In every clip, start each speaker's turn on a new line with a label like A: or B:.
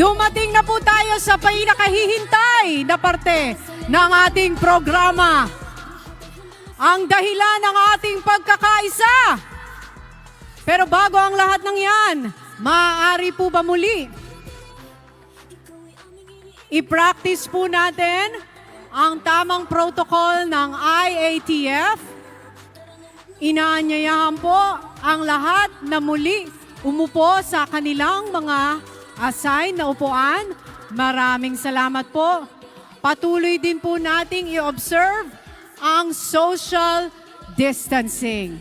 A: Dumating na po tayo sa pinakahihintay na parte ng ating programa. Ang dahilan ng ating pagkakaisa. Pero bago ang lahat ng yan, maaari po ba muli? I-practice po natin ang tamang protocol ng IATF. Inaanyayahan po ang lahat na muli umupo sa kanilang mga assign na upuan. Maraming salamat po. Patuloy din po nating i-observe ang social distancing.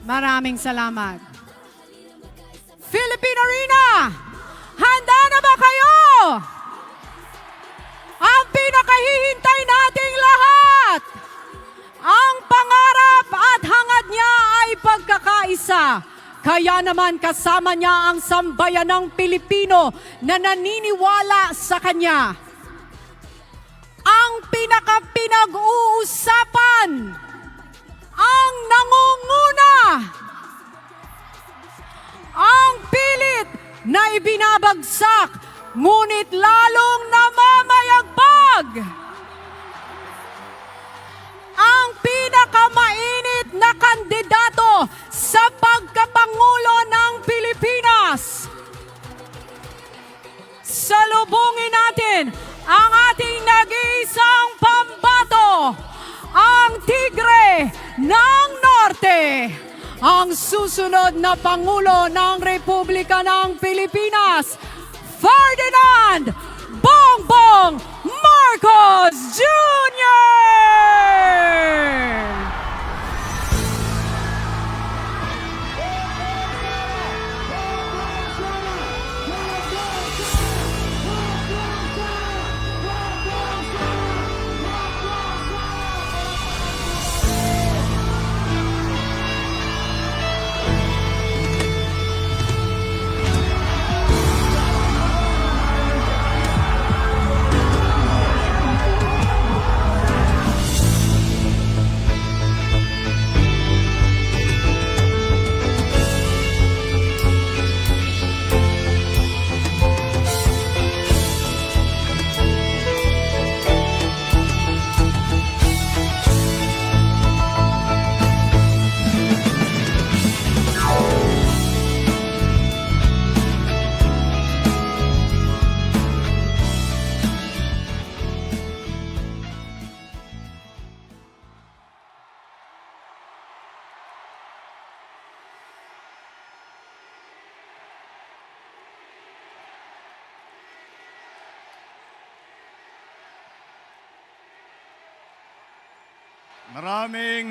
A: Maraming salamat. Philippine Arena, handa na ba kayo? Ang pinakahihintay nating lahat. Ang pangarap at hangad niya ay pagkakaisa. Kaya naman kasama niya ang sambayanang Pilipino na naniniwala sa kanya. Ang pinag-uusapan, ang nangunguna, ang pilit na ibinabagsak, ngunit lalong namamayagpag. Ang pinakamainit na kandidato sa pagkapangulo ng Pilipinas. Salubungin natin ang ating nag-iisang pambato, ang Tigre ng Norte, ang susunod na Pangulo ng Republika ng Pilipinas, Ferdinand Bongbong Marcos Jr.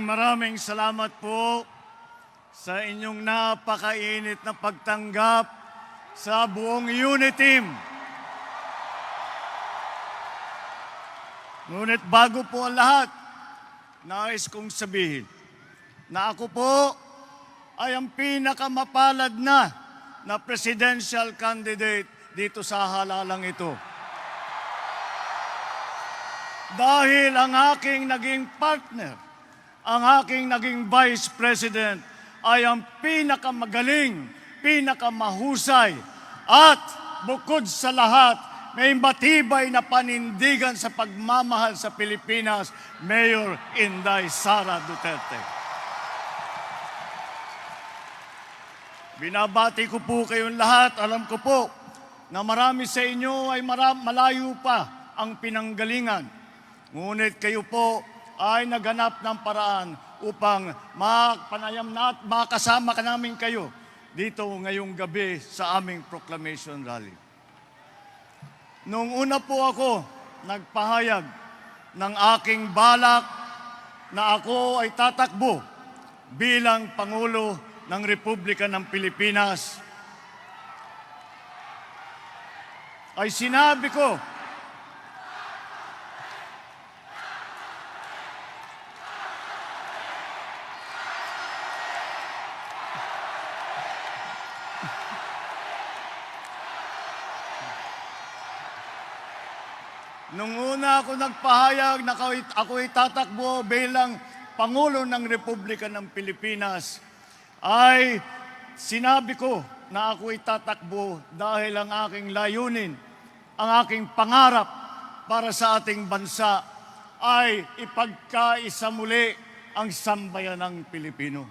B: Maraming salamat po sa inyong napakainit na pagtanggap sa buong unit team. Ngunit bago po ang lahat, nais kong sabihin na ako po ay ang pinakamapalad na presidential candidate dito sa halalang ito. Dahil ang aking naging partner, ang aking naging vice president ay ang pinakamagaling, pinakamahusay at bukod sa lahat, may matibay na panindigan sa pagmamahal sa Pilipinas, Mayor Inday Sara Duterte. Binabati ko po kayong lahat. Alam ko po na marami sa inyo ay malayo pa ang pinanggalingan. Ngunit kayo po ay naghanap ng paraan upang makapanayam na at makasama ka namin kayo dito ngayong gabi sa aming proclamation rally. Noong una po ako nagpahayag ng aking balak na ako ay tatakbo bilang Pangulo ng Republika ng Pilipinas, ay sinabi ko nung una ako nagpahayag na ako tatakbo bilang Pangulo ng Republika ng Pilipinas, ay sinabi ko na ako tatakbo dahil ang aking layunin ang aking pangarap para sa ating bansa ay ipagkaisa muli ang sambayanang Pilipino.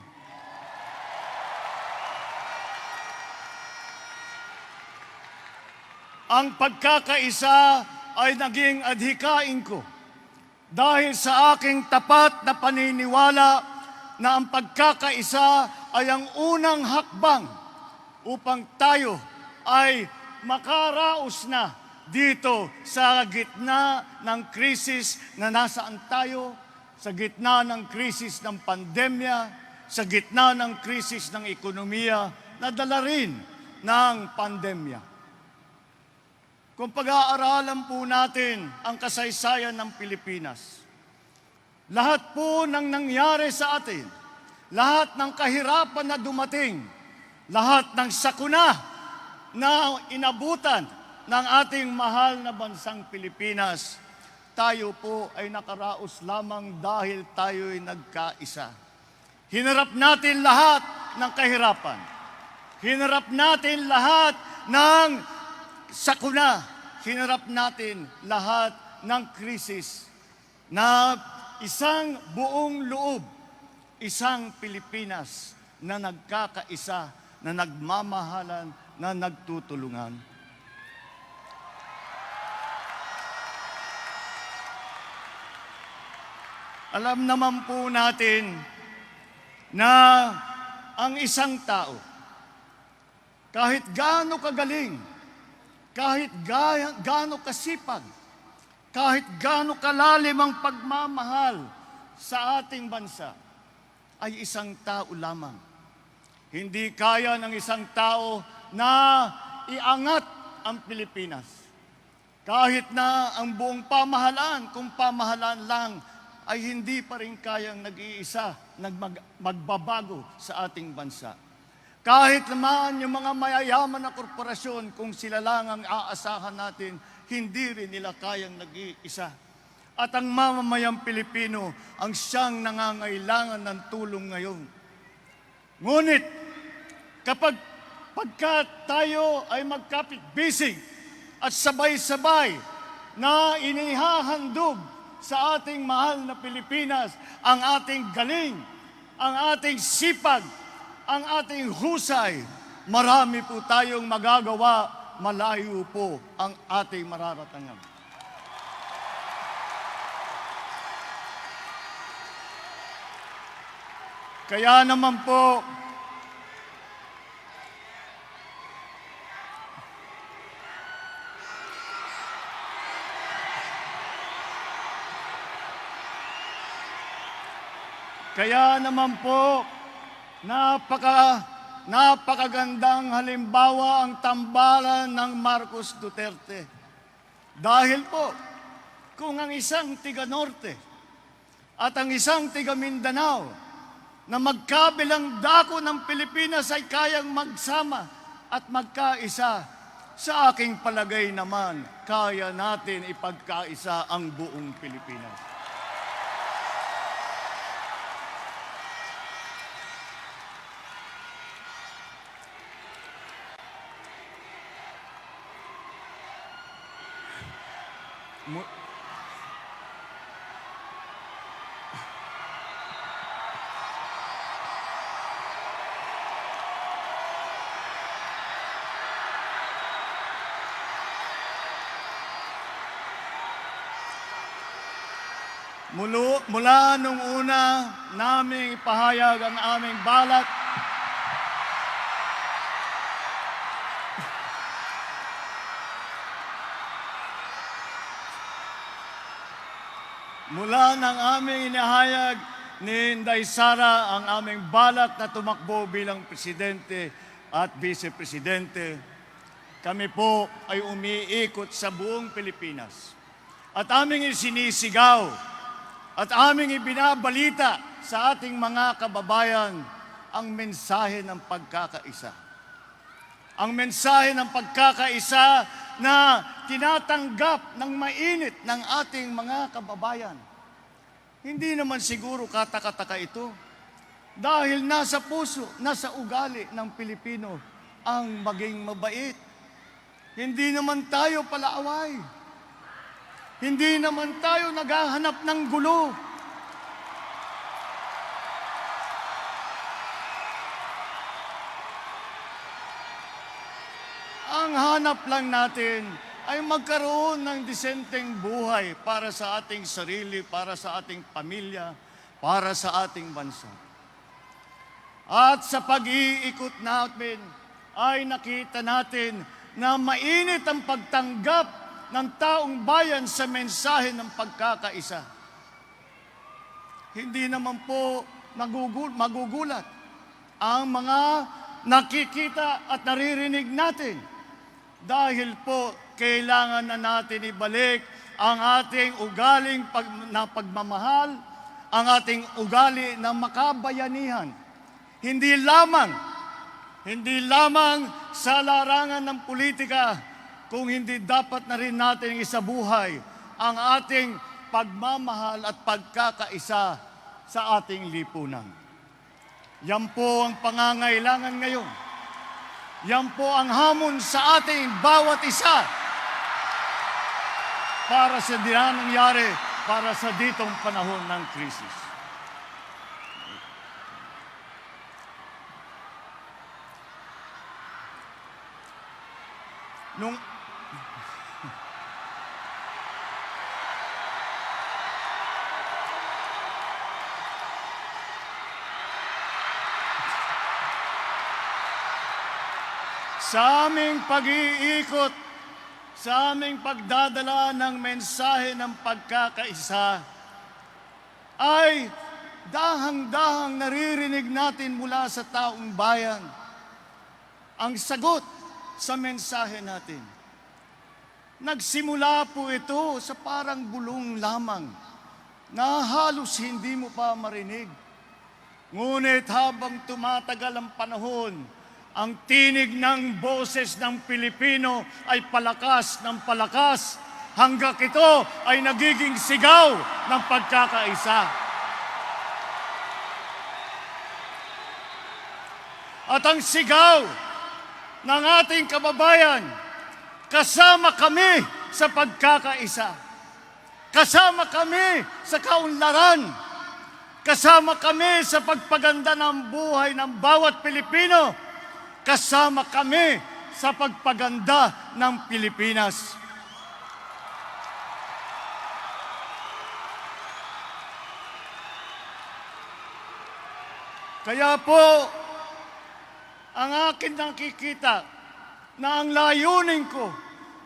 B: Ang pagkakaisa ay naging adhikain ko dahil sa aking tapat na paniniwala na ang pagkakaisa ay ang unang hakbang upang tayo ay makaraos na dito sa gitna ng krisis na nasaan tayo, sa gitna ng krisis ng pandemya, sa gitna ng krisis ng ekonomiya na dala rin ng pandemya. Kung pag-aaralan po natin ang kasaysayan ng Pilipinas, lahat po ng nangyari sa atin, lahat ng kahirapan na dumating, lahat ng sakuna na inabutan ng ating mahal na bansang Pilipinas, tayo po ay nakaraos lamang dahil tayo'y nagkaisa. Hinarap natin lahat ng kahirapan. Hinarap natin lahat ng sakuna, hinarap natin lahat ng krisis na isang buong loob, isang Pilipinas na nagkakaisa, na nagmamahalan, na nagtutulungan. Alam naman po natin na ang isang tao, kahit gaano kagaling, kahit gaano kasipag, kahit gaano kalalim ang pagmamahal sa ating bansa, ay isang tao lamang. Hindi kaya ng isang tao na iangat ang Pilipinas. Kahit na ang buong pamahalaan, kung pamahalaan lang, ay hindi pa rin kayang nag-iisa, magbabago sa ating bansa. Kahit naman yung mga mayayaman na korporasyon, kung sila lang ang aasahan natin, hindi rin nila kayang nag-iisa. At ang mamamayang Pilipino ang siyang nangangailangan ng tulong ngayon. Ngunit, pagka tayo ay magkapit-bisig at sabay-sabay na inihahandog sa ating mahal na Pilipinas ang ating galing, ang ating sipag, ang ating husay, marami po tayong magagawa, malayo po ang ating mararatangan. Kaya naman po, napakagandang halimbawa ang tambalan ng Marcos Duterte. Dahil po, kung ang isang tiga-Norte at ang isang tiga-Mindanao na magkabilang dako ng Pilipinas ay kayang magsama at magkaisa, sa aking palagay naman, kaya natin ipagkaisa ang buong Pilipinas. Mula nung una naming ipahayag ang aming balat, mula nang aming inihayag ni Inday Sara ang aming balat na tumakbo bilang presidente at vice-presidente, kami po ay umiikot sa buong Pilipinas. At aming isinisigaw at aming ibinabalita sa ating mga kababayan ang mensahe ng pagkakaisa. Ang mensahe ng pagkakaisa na tinatanggap ng mainit ng ating mga kababayan. Hindi naman siguro kataka-taka ito dahil nasa puso, nasa ugali ng Pilipino ang maging mabait, Hindi naman tayo palaaway. Hindi naman tayo naghahanap ng gulo. Ang hanap lang natin ay magkaroon ng disenteng buhay para sa ating sarili, para sa ating pamilya, para sa ating bansa. At sa pag-iikot natin ay nakita natin na mainit ang pagtanggap ng taong bayan sa mensahe ng pagkakaisa. Hindi naman po magugulat ang mga nakikita at naririnig natin dahil po kailangan na natin ibalik ang ating ugaling na pagmamahal, ang ating ugali na makabayanihan. Hindi lamang sa larangan ng politika, kung hindi dapat na rin natin isabuhay ang ating pagmamahal at pagkakaisa sa ating lipunan. Yan po ang pangangailangan ngayon. Yan po ang hamon sa ating bawat isa para sa nangyari, para sa ditong panahon ng krisis. Sa aming pag-iikot, sa aming pagdadala ng mensahe ng pagkakaisa, ay dahang-dahang naririnig natin mula sa taong bayan ang sagot sa mensahe natin. Nagsimula po ito sa parang bulong lamang na halos hindi mo pa marinig. Ngunit habang tumatagal ang panahon, ang tinig ng boses ng Pilipino ay palakas ng palakas hanggang ito ay nagiging sigaw ng pagkakaisa. At ang sigaw ng ating kababayan, kasama kami sa pagkakaisa. Kasama kami sa kaunlaran. Kasama kami sa pagpaganda ng buhay ng bawat Pilipino. Kasama kami sa pagpaganda ng Pilipinas. Kaya po, ang akin nakikita na ang layunin ko,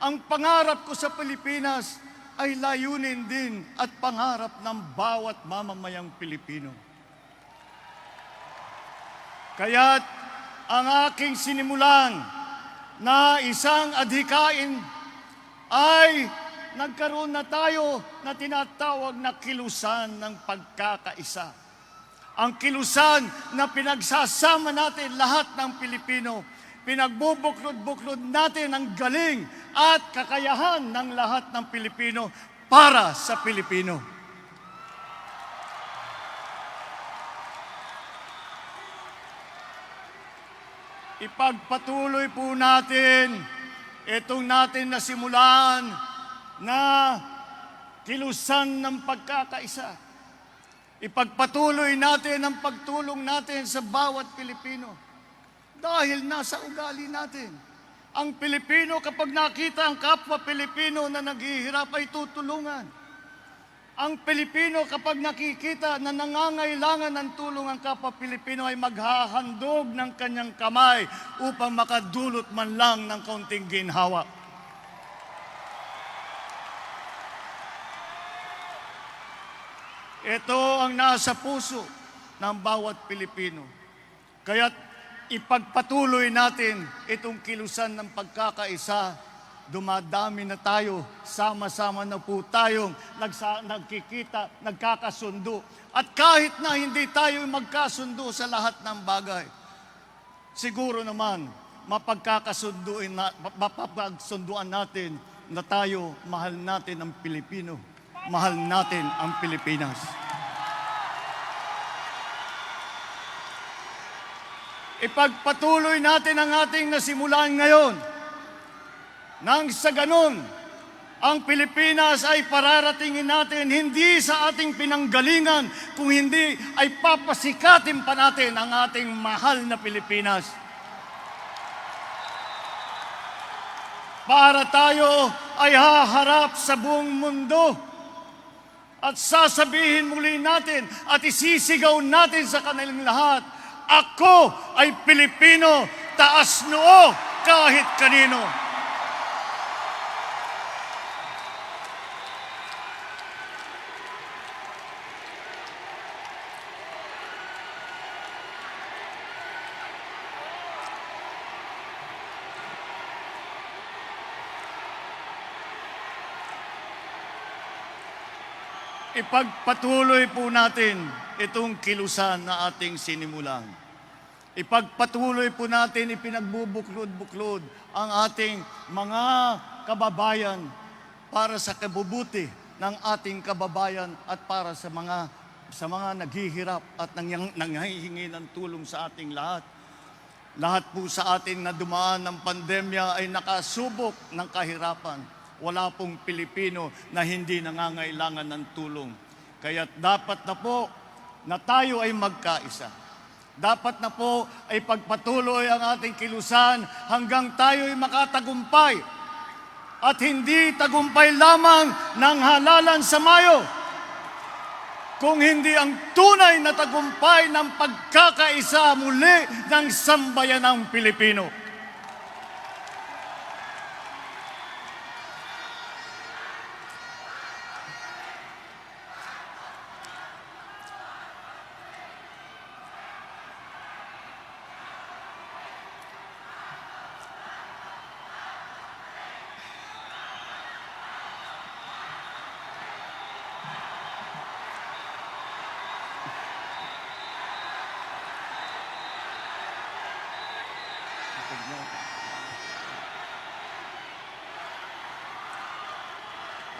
B: ang pangarap ko sa Pilipinas ay layunin din at pangarap ng bawat mamamayang Pilipino. Kaya't ang aking sinimulan na isang adhikain ay nagkaroon na tayo na tinatawag na kilusan ng pagkakaisa. Ang kilusan na pinagsasama natin lahat ng Pilipino, pinagbubuklod-buklod natin ang galing at kakayahan ng lahat ng Pilipino para sa Pilipino. Ipagpatuloy po natin itong natin na simulan na kilusan ng pagkakaisa. Ipagpatuloy natin ang pagtulong natin sa bawat Pilipino dahil nasa ugali natin. Ang Pilipino kapag nakita ang kapwa Pilipino na naghihirap ay tutulungan. Ang Pilipino kapag nakikita na nangangailangan ng tulong ang kapwa Pilipino ay maghahandog ng kanyang kamay upang makadulot man lang ng kaunting ginhawa. Ito ang nasa puso ng bawat Pilipino. Kaya't ipagpatuloy natin itong kilusan ng pagkakaisa. Dumadami na tayo, sama-sama na po tayong nagkikita, nagkakasundo. At kahit na hindi tayo magkasundo sa lahat ng bagay, siguro naman mapapagsunduan natin na tayo mahal natin ang Pilipino, mahal natin ang Pilipinas. Ipagpatuloy natin ang ating nasimulan ngayon. Nang sa ganun, ang Pilipinas ay pararatingin natin hindi sa ating pinanggalingan, kung hindi ay papasikatin pa natin ang ating mahal na Pilipinas. Para tayo ay haharap sa buong mundo at sasabihin muli natin at isisigaw natin sa kanilang lahat, ako ay Pilipino, taas noo kahit kanino. Ipagpatuloy po natin itong kilusan na ating sinimulan. Ipagpatuloy po natin, ipinagbubuklod-buklod ang ating mga kababayan para sa kabubuti ng ating kababayan at para sa mga naghihirap at nanghihingi ng tulong sa ating lahat. Lahat po sa atin na dumaan ng pandemya ay nakasubok ng kahirapan. Wala pong Pilipino na hindi nangangailangan ng tulong. Kaya dapat na po na tayo ay magkaisa. Dapat na po ay pagpatuloy ang ating kilusan hanggang tayo ay makatagumpay. At hindi tagumpay lamang ng halalan sa Mayo, kung hindi ang tunay na tagumpay ng pagkakaisa muli ng sambayanang Pilipino.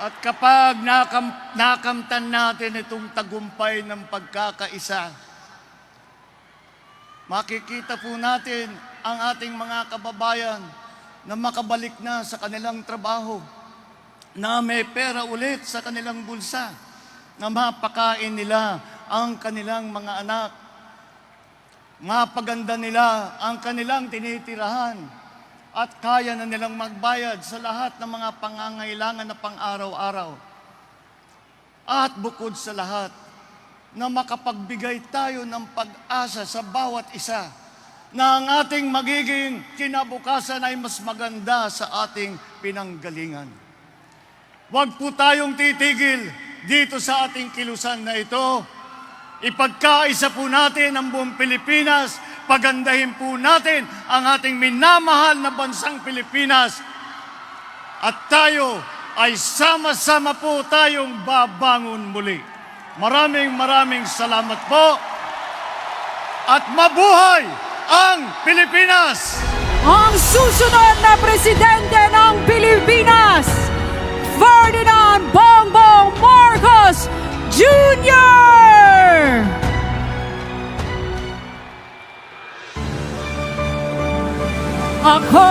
B: At kapag nakamtan natin itong tagumpay ng pagkakaisa, makikita po natin ang ating mga kababayan na makabalik na sa kanilang trabaho, na may pera ulit sa kanilang bulsa, na mapakain nila ang kanilang mga anak, mapaganda nila ang kanilang tinitirahan, at kaya na nilang magbayad sa lahat ng mga pangangailangan na pang-araw-araw. At bukod sa lahat, na makapagbigay tayo ng pag-asa sa bawat isa na ang ating magiging kinabukasan ay mas maganda sa ating pinanggalingan. Huwag po tayong titigil dito sa ating kilusan na ito. Ipagkaisa po natin ang buong Pilipinas, pagandahin po natin ang ating minamahal na bansang Pilipinas, at tayo ay sama-sama po tayong babangon muli. Maraming salamat po, at mabuhay ang Pilipinas!
A: Ang susunod na presidente ng Pilipinas, Ferdinand Bongbong Marcos Jr. Ako